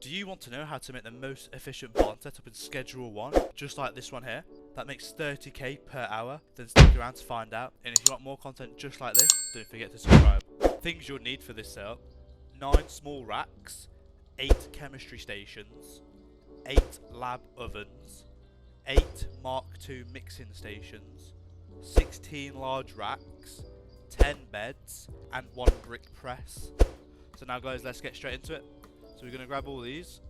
Do you want to know how to make the most efficient barn setup in Schedule 1, just like this one here, that makes 30k per hour? Then stick around to find out. And if you want more content just like this, don't forget to subscribe. Things you'll need for this setup: 9 small racks, 8 chemistry stations, 8 lab ovens, 8 Mark II mixing stations, 16 large racks, 10 beds, and 1 brick press. So now guys, let's get straight into it. So we're going to grab all these,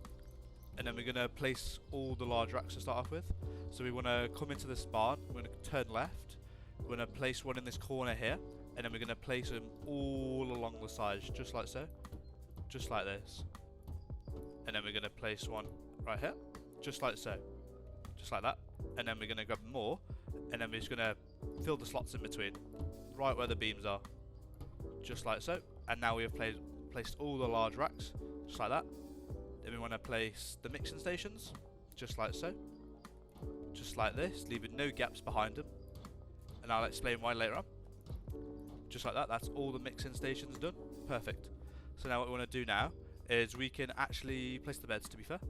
and then we're going to place all the large racks to start off with. So we want to come into this barn, we're going to turn left, we're going to place one in this corner here, and then we're going to place them all along the sides, just like so, just like this. And then we're going to place one right here, just like so, just like that. And then we're going to grab more, and then we're just going to fill the slots in between, right where the beams are, just like so. And now we have placed all the large racks, just like that. Then we want to place the mixing stations, just like so, just like this, leaving no gaps behind them. And I'll explain why later on. Just like that, that's all the mixing stations done. Perfect. So now what we want to do now is we can actually place the beds, to be fair.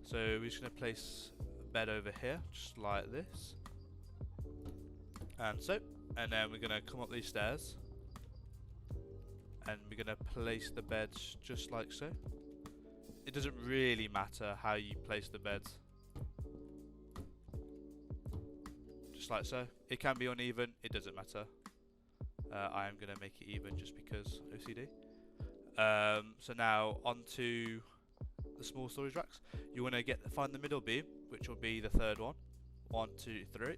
So we're just going to place a bed over here, just like this. And so, and then we're going to come up these stairs. And we're going to place the beds just like so. It doesn't really matter how you place the beds. Just like so. It can be uneven, it doesn't matter. I am going to make it even just because OCD. So now onto the small storage racks. You want to find the middle beam, which will be the third one. 1, 2, 3.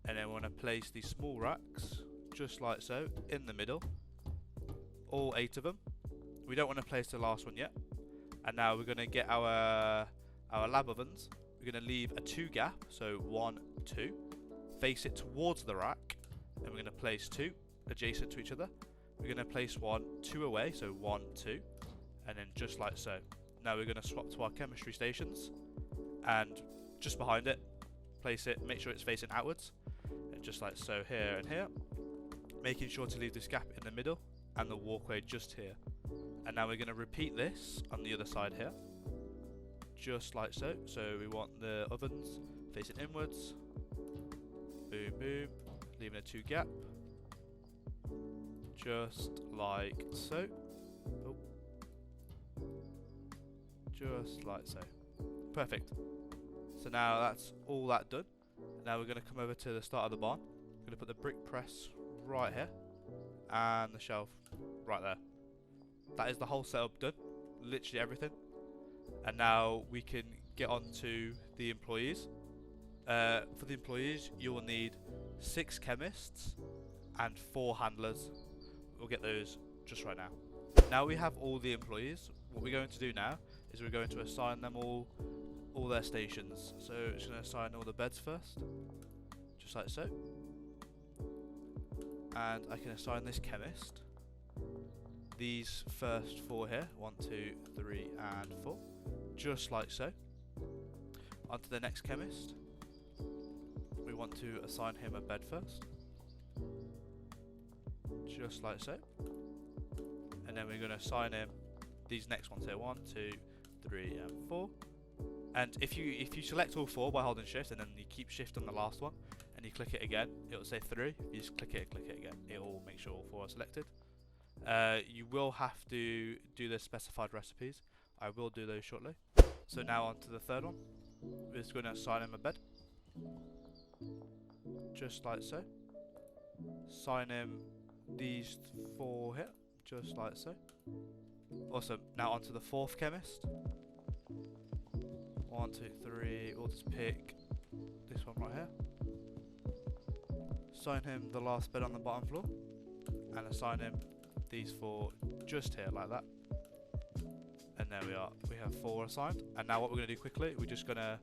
And then we want to place these small racks, just like so, in the middle. All 8 of them. We don't want to place the last one yet. And now we're going to get our lab ovens. We're going to leave a 2 gap, so 1, 2. Face it towards the rack, and we're going to place 2 adjacent to each other. We're going to place 1, 2 away, so 1, 2, and then just like so. Now we're going to swap to our chemistry stations, and just behind it, place it, make sure it's facing outwards, and just like so here and here, making sure to leave this gap in the middle, and the walkway just here. And now we're going to repeat this on the other side here, just like so. So we want the ovens facing inwards, boom boom, leaving a 2 gap, just like so. Oh. Just like so. Perfect. So now that's all that done. Now we're going to come over to the start of the barn. We're going to put the brick press right here and the shelf right there. That is the whole setup done, literally everything. And now we can get on to the employees. For the employees, you will need 6 chemists and 4 handlers. We'll get those just right now. Now we have all the employees. What we're going to do now is we're going to assign them all their stations. So it's going to assign all the beds first, just like so. And I can assign this chemist these first 4 here, 1, 2, 3, and 4, just like so. Onto the next chemist. We want to assign him a bed first, just like so. And then we're going to assign him these next ones here, 1, 2, 3, and 4. And if you select all 4 by holding shift, and then you keep shift on the last one, and you click it again, it will say 3. You just click it again, it will make sure all 4 are selected. You will have to do the specified recipes. I will do those shortly. So now on to the third one. We're just going to assign him a bed, just like so. Assign him these 4 here, just like so. Awesome. Now onto the 4th chemist. 1, 2, 3. We'll just pick this one right here. Assign him the last bed on the bottom floor, and assign him these 4 just here, like that. And there we are. We have 4 assigned. And now what we're going to do quickly, we're just going to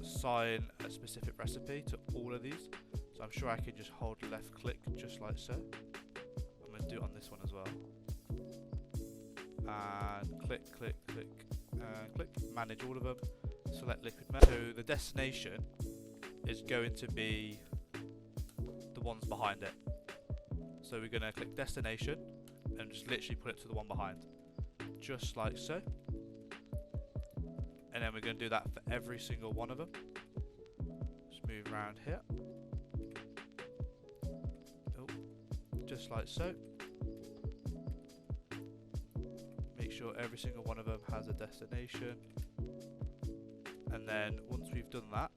assign a specific recipe to all of these. So I'm sure I can just hold left click just like so. I'm going to do it on this one as well. And click, click, click, and click. Manage all of them. Select liquid metal. So the destination is going to be the ones behind it. So we're going to click destination and just literally put it to the one behind, just like so. And then we're going to do that for every single one of them. Just move around here. Oh, just like so. Make sure every single one of them has a destination. And then once we've done that,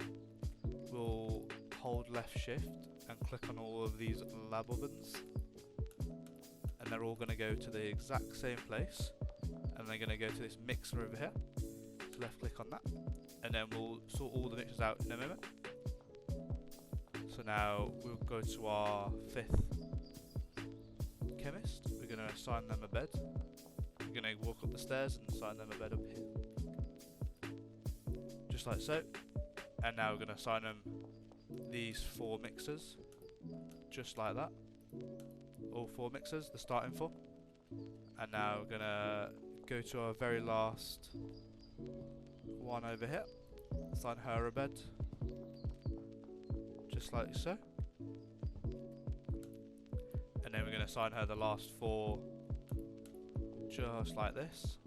we'll hold left shift and click on all of these lab ovens. And they're all going to go to the exact same place. And they're going to go to this mixer over here. So left click on that. And then we'll sort all the mixers out in a moment. So now we'll go to our 5th chemist. We're going to assign them a bed. We're going to walk up the stairs and assign them a bed up here. Just like so. And now we're going to assign them these 4 mixers. Just like that. All 4 mixers, the starting 4. And now we're going to go to our very last one over here. Assign her a bed. Just like so. And then we're going to assign her the last 4 just like this.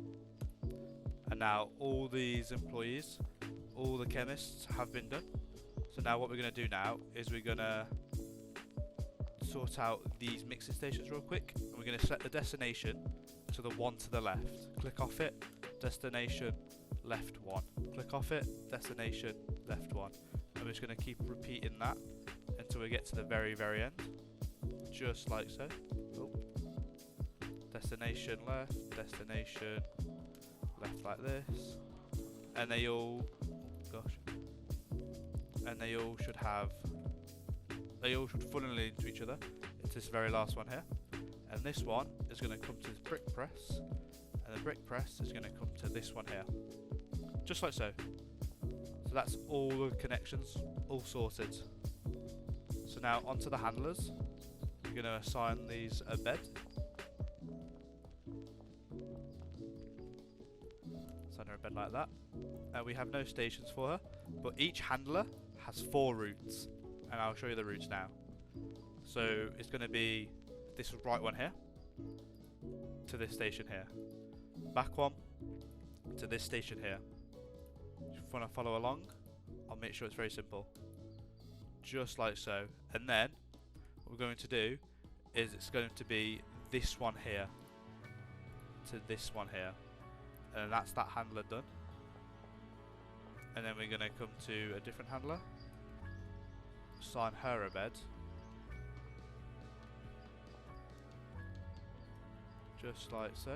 And now all these employees, all the chemists have been done. So now what we're going to do now is we're going to sort out these mixing stations real quick. And we're going to set the destination to the one to the left. Click off it, destination, left 1. Click off it, destination, left 1. And we're just going to keep repeating that until we get to the very, very end. Just like so. Oh. Destination left, destination left like this. And they all, and they all should funnel into each other. It's this very last one here. And this one is going to come to this brick press. And the brick press is going to come to this one here. Just like so. So that's all the connections, all sorted. So now onto the handlers. We're going to assign these a bed. Assign her a bed like that. We have no stations for her, but each handler has 4 routes. And I'll show you the routes now. So it's going to be this right one here to this station here. Back one to this station here. If you want to follow along, I'll make sure it's very simple. Just like so. And then what we're going to do is it's going to be this one here to this one here. And that's that handler done. And then we're going to come to a different handler. Assign her a bed. Just like so.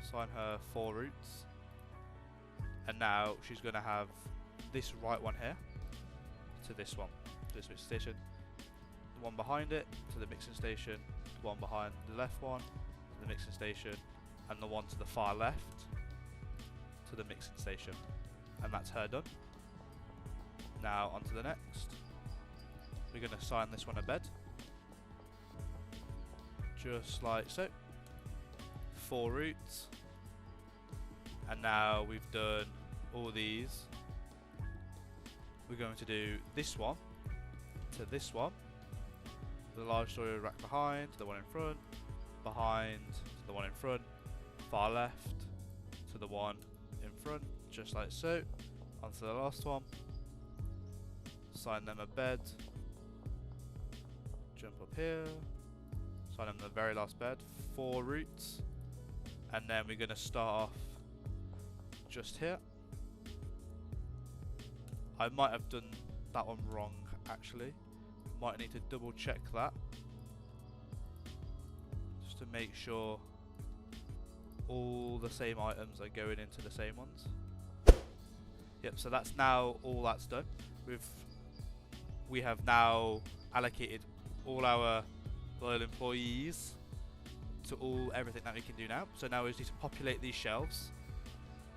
Assign her 4 routes. And now she's going to have this right one here to this one, to this mixing station. The one behind it to the mixing station. The one behind the left one to the mixing station. And the one to the far left to the mixing station. And that's her done. Now on to the next. We're going to assign this one a bed. Just like so. 4 routes. And now we've done all these. We're going to do this one to this one. The large storage rack behind, the one in front, behind, to the one in front, far left, to the one in front, just like so. On to the last one. Assign them a bed. Jump up here. Assign them the very last bed. 4 routes. And then we're going to start off just here. I might have done that one wrong actually. Might need to double check that. Just to make sure all the same items are going into the same ones. Yep, so that's now all that's done. We have now allocated all our loyal employees to everything that we can do now. So now we just need to populate these shelves,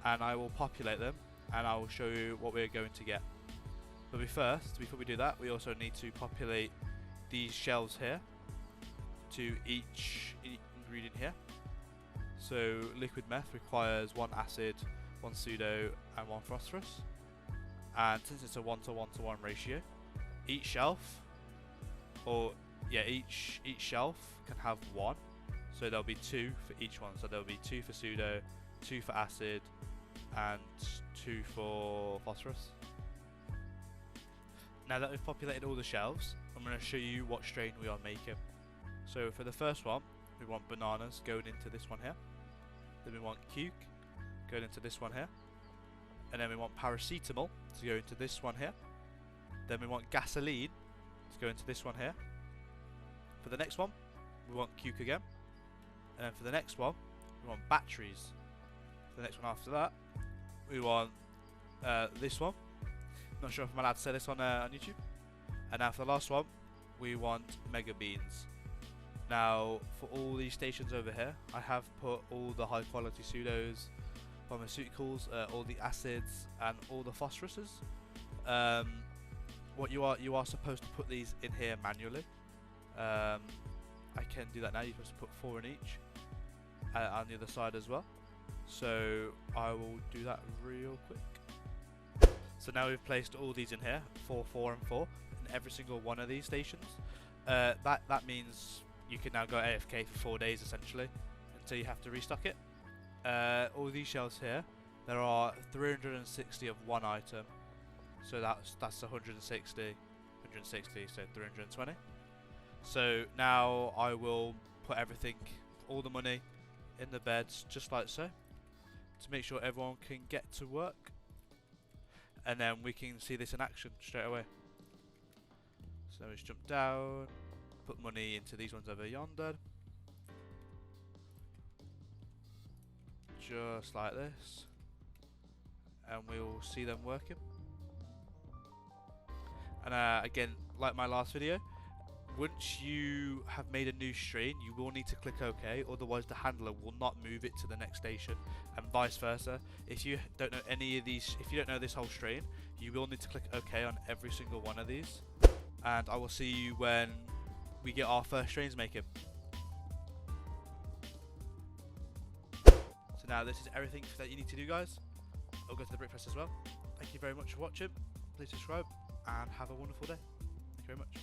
and I will populate them and I will show you what we're going to get. But before we do that, we also need to populate these shelves here to each ingredient here. So liquid meth requires 1 acid, 1 pseudo and 1 phosphorus, and since it's a 1:1:1 ratio, each shelf shelf can have 1, so there'll be 2 for each one. So there'll be 2 for pseudo, 2 for acid, and 2 for phosphorus. Now that we've populated all the shelves, I'm going to show you what strain we are making. So for the first one, we want bananas going into this one here. Then we want cuke going into this one here. And then we want paracetamol to go into this one here. Then we want gasoline to go into this one here. For the next one, we want cuke again. And then for the next one, we want batteries. For the next one after that, we want this one. Not sure if I'm allowed to say this on YouTube. And now for the last one, we want mega beans. Now for all these stations over here, I have put all the high quality pseudos, pharmaceuticals, all the acids, and all the phosphoruses. What you are supposed to put these in here manually. I can do that now. You're supposed to put 4 in each, on the other side as well. So I will do that real quick. So now we've placed all these in here, 4, 4, and 4, in every single one of these stations. That means you can now go AFK for 4 days essentially, until you have to restock it. All these shelves here, there are 360 of one item, so that's 160, 160, so 320. So now I will put everything, all the money, in the beds just like so, to make sure everyone can get to work. And then we can see this in action straight away. So let's jump down, put money into these ones over yonder. Just like this. And we'll see them working. And again, like my last video, once you have made a new strain, you will need to click OK, otherwise the handler will not move it to the next station, and vice versa. If you don't know any of these, if you don't know this whole strain, you will need to click OK on every single one of these. And I will see you when we get our first strains making. So now this is everything that you need to do, guys. I'll go to the brick press as well. Thank you very much for watching. Please subscribe and have a wonderful day. Thank you very much.